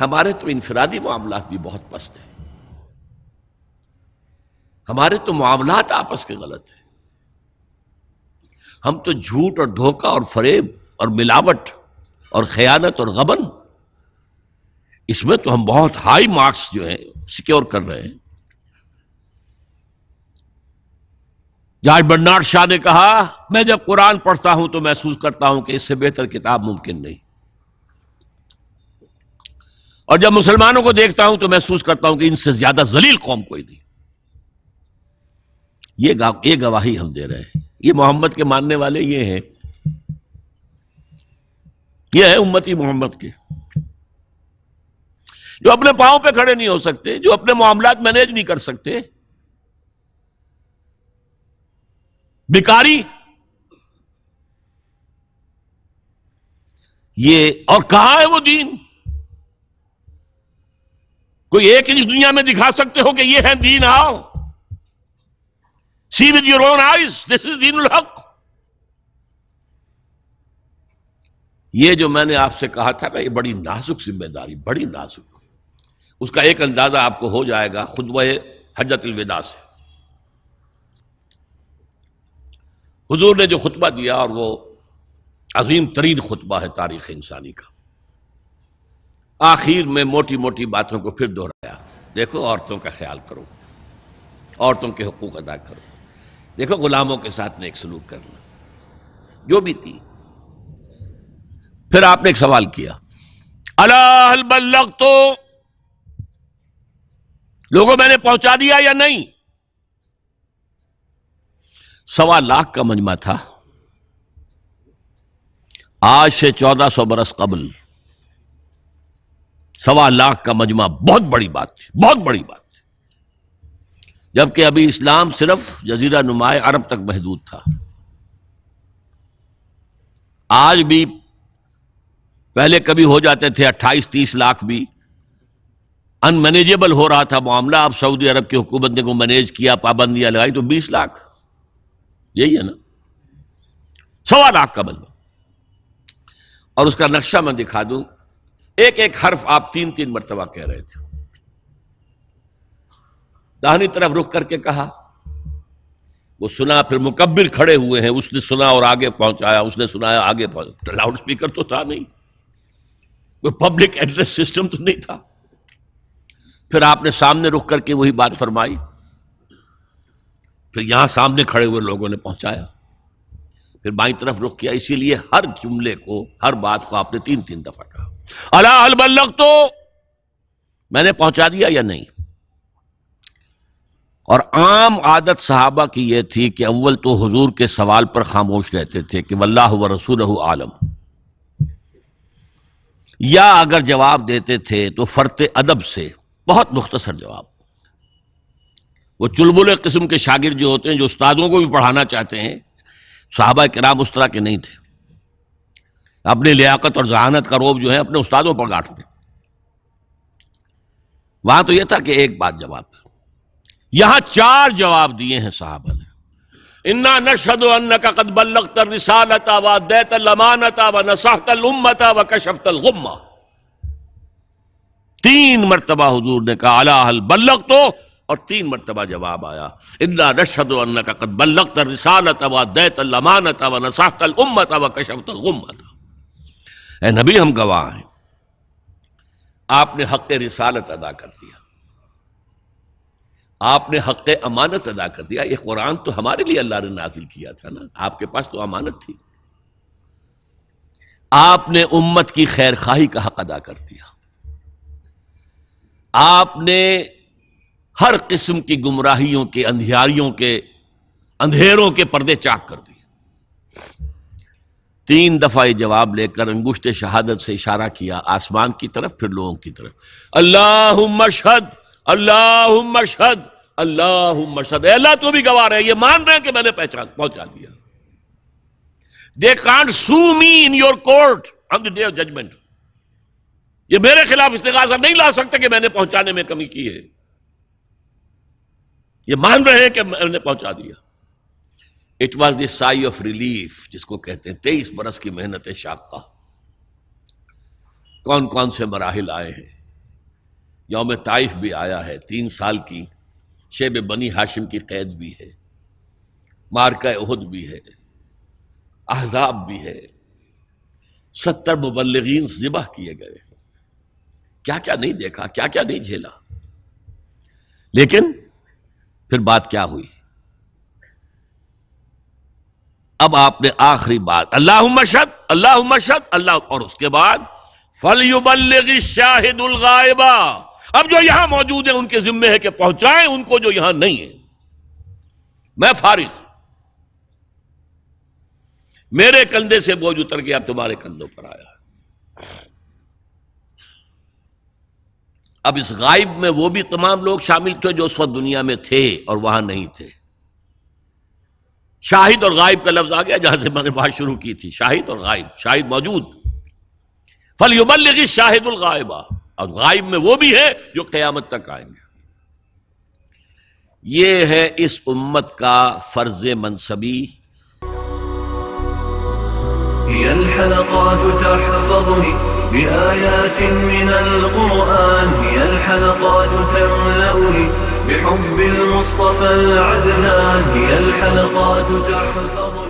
ہمارے تو انفرادی معاملات بھی بہت پست ہیں، ہمارے تو معاملات آپس کے غلط ہیں، ہم تو جھوٹ اور دھوکہ اور فریب اور ملاوٹ اور خیانت اور غبن، اس میں تو ہم بہت ہائی مارکس جو ہیں سیکیور کر رہے ہیں۔ جارج برنارڈ شاہ نے کہا، میں جب قرآن پڑھتا ہوں تو محسوس کرتا ہوں کہ اس سے بہتر کتاب ممکن نہیں، اور جب مسلمانوں کو دیکھتا ہوں تو محسوس کرتا ہوں کہ ان سے زیادہ ذلیل قوم کوئی نہیں۔ یہ گواہی ہم دے رہے ہیں، یہ محمد کے ماننے والے یہ ہیں، یہ ہے امتی محمد کے، جو اپنے پاؤں پہ کھڑے نہیں ہو سکتے، جو اپنے معاملات مینیج نہیں کر سکتے، بیکاری، یہ اور کہاں ہے وہ دین؟ کوئی ایک ہی دنیا میں دکھا سکتے ہو کہ یہ ہے دین؟ آؤ see with your own eyes, this is دین الحق۔ یہ جو میں نے آپ سے کہا تھا کہ یہ بڑی نازک ذمہ داری، بڑی نازک، اس کا ایک اندازہ آپ کو ہو جائے گا خطبہ حجۃ الوداع سے۔ حضور نے جو خطبہ دیا، اور وہ عظیم ترین خطبہ ہے تاریخ انسانی کا، آخر میں موٹی موٹی باتوں کو پھر دہرایا۔ دیکھو عورتوں کا خیال کرو، عورتوں کے حقوق ادا کرو، دیکھو غلاموں کے ساتھ نیک سلوک کرنا، جو بھی تھی۔ پھر آپ نے ایک سوال کیا، الا هل بلغت، لوگوں میں نے پہنچا دیا یا نہیں؟ 1.25 لاکھ کا مجمع تھا، آج سے 1400 برس قبل 1.25 لاکھ کا مجمع بہت بڑی بات تھی، بہت بڑی بات تھی، جبکہ ابھی اسلام صرف جزیرہ نما عرب تک محدود تھا۔ آج بھی پہلے کبھی ہو جاتے تھے 28-30 لاکھ بھی، ان مینیجیبل ہو رہا تھا معاملہ۔ اب سعودی عرب کی حکومت نے کو مینیج کیا، پابندیاں لگائی، تو 20 لاکھ، یہی ہے نا، 1.25 لاکھ کا مجمع۔ اور اس کا نقشہ میں دکھا دوں، ایک ایک حرف آپ 3 مرتبہ کہہ رہے تھے۔ داہنی طرف رخ کر کے کہا، وہ سنا، پھر مکبر کھڑے ہوئے ہیں، اس نے سنا اور آگے پہنچایا، اس نے سنایا آگے پہنچایا، لاؤڈ سپیکر تو تھا نہیں، کوئی پبلک ایڈریس سسٹم تو نہیں تھا۔ پھر آپ نے سامنے رخ کر کے وہی بات فرمائی، پھر یہاں سامنے کھڑے ہوئے لوگوں نے پہنچایا، پھر بائیں طرف رخ کیا۔ اسی لیے ہر جملے کو، ہر بات کو آپ نے 3 دفعہ کہا، الا هل بلغت، میں نے پہنچا دیا یا نہیں؟ اور عام عادت صحابہ کی یہ تھی کہ اول تو حضور کے سوال پر خاموش رہتے تھے کہ واللہ ورسولہ عالم، یا اگر جواب دیتے تھے تو فرط ادب سے بہت مختصر جواب۔ وہ چلبلے قسم کے شاگرد جو ہوتے ہیں، جو استادوں کو بھی پڑھانا چاہتے ہیں، صحابہ کرام اس طرح کے نہیں تھے، اپنی لیاقت اور ذہانت کا روب جو ہے اپنے استادوں پر گاٹتے۔ وہاں تو یہ تھا کہ ایک بات جواب، یہاں 4 جواب دیے ہیں صحابہ نے۔ انا نشهد انك قد بلغت الرسالة واديت الامانة ونصحت الامة وكشفت الغمة۔ 3 مرتبہ حضور نے کہا الا هل بلغت، اور 3 مرتبہ جواب آیا انا نشهد انك قد بلغت الرسالة واديت الامانة ونصحت الامة وكشفت الغمة۔ اے نبی، ہم گواہ ہیں، آپ نے حق رسالت ادا کر دیا، آپ نے حق امانت ادا کر دیا۔ یہ قرآن تو ہمارے لیے اللہ نے نازل کیا تھا نا، آپ کے پاس تو امانت تھی۔ آپ نے امت کی خیر خواہی کا حق ادا کر دیا، آپ نے ہر قسم کی گمراہیوں کے، اندھیاریوں کے، اندھیروں کے پردے چاک کر دیے۔ 3 دفعہ یہ جواب لے کر انگشت شہادت سے اشارہ کیا آسمان کی طرف، پھر لوگوں کی طرف، اللہم اشہد، اللہم اشہد، اللہم اشہد۔ اے اللہ تو بھی گواہ رہے، یہ مان رہے ہیں کہ میں نے پہنچا دیا۔ They can't sue me in your court on the day of judgment۔ یہ میرے خلاف استغاثہ نہیں لا سکتے کہ میں نے پہنچانے میں کمی کی ہے، یہ مان رہے ہیں کہ میں نے پہنچا دیا۔ It was the sigh of relief جس کو کہتے ہیں 23 برس کی محنت شاقہ۔ کون کون سے مراحل آئے ہیں، یوم طائف بھی آیا ہے، 3 سال کی شیب بنی ہاشم کی قید بھی ہے، معرکہ احد بھی ہے، احزاب بھی ہے، 70 مبلغین ذبح کیے گئے، کیا کیا نہیں دیکھا، کیا کیا نہیں جھیلا. لیکن پھر بات کیا ہوئی؟ اب آپ نے آخری بات اللہم اشہد اللہم اشہد اللہ، اور اس کے بعد فَلْيُبَلِّغِ الشَّاهِدُ الْغَائِبَ. اب جو یہاں موجود ہیں ان کے ذمے ہے کہ پہنچائیں ان کو جو یہاں نہیں ہے. میں فارغ، میرے کندھے سے بوجھ اتر گیا، اب تمہارے کندھوں پر آیا. اب اس غائب میں وہ بھی تمام لوگ شامل تھے جو اس وقت دنیا میں تھے اور وہاں نہیں تھے. شاہد اور غائب کا لفظ آ گیا جہاں سے میں نے بات شروع کی تھی، شاہد اور غائب. شاہد موجود، فَلْيُبَلِّغِ الشَّاهِدُ الْغَائِبَ، اور غائب میں وہ بھی ہے جو قیامت تک آئیں گے. یہ ہے اس امت کا فرض منصبی. هي الحلقات تحفظني بآيات من القرآن، هي الحلقات تملأني بحب المصطفى العدنان، هي الحلقات تحفظني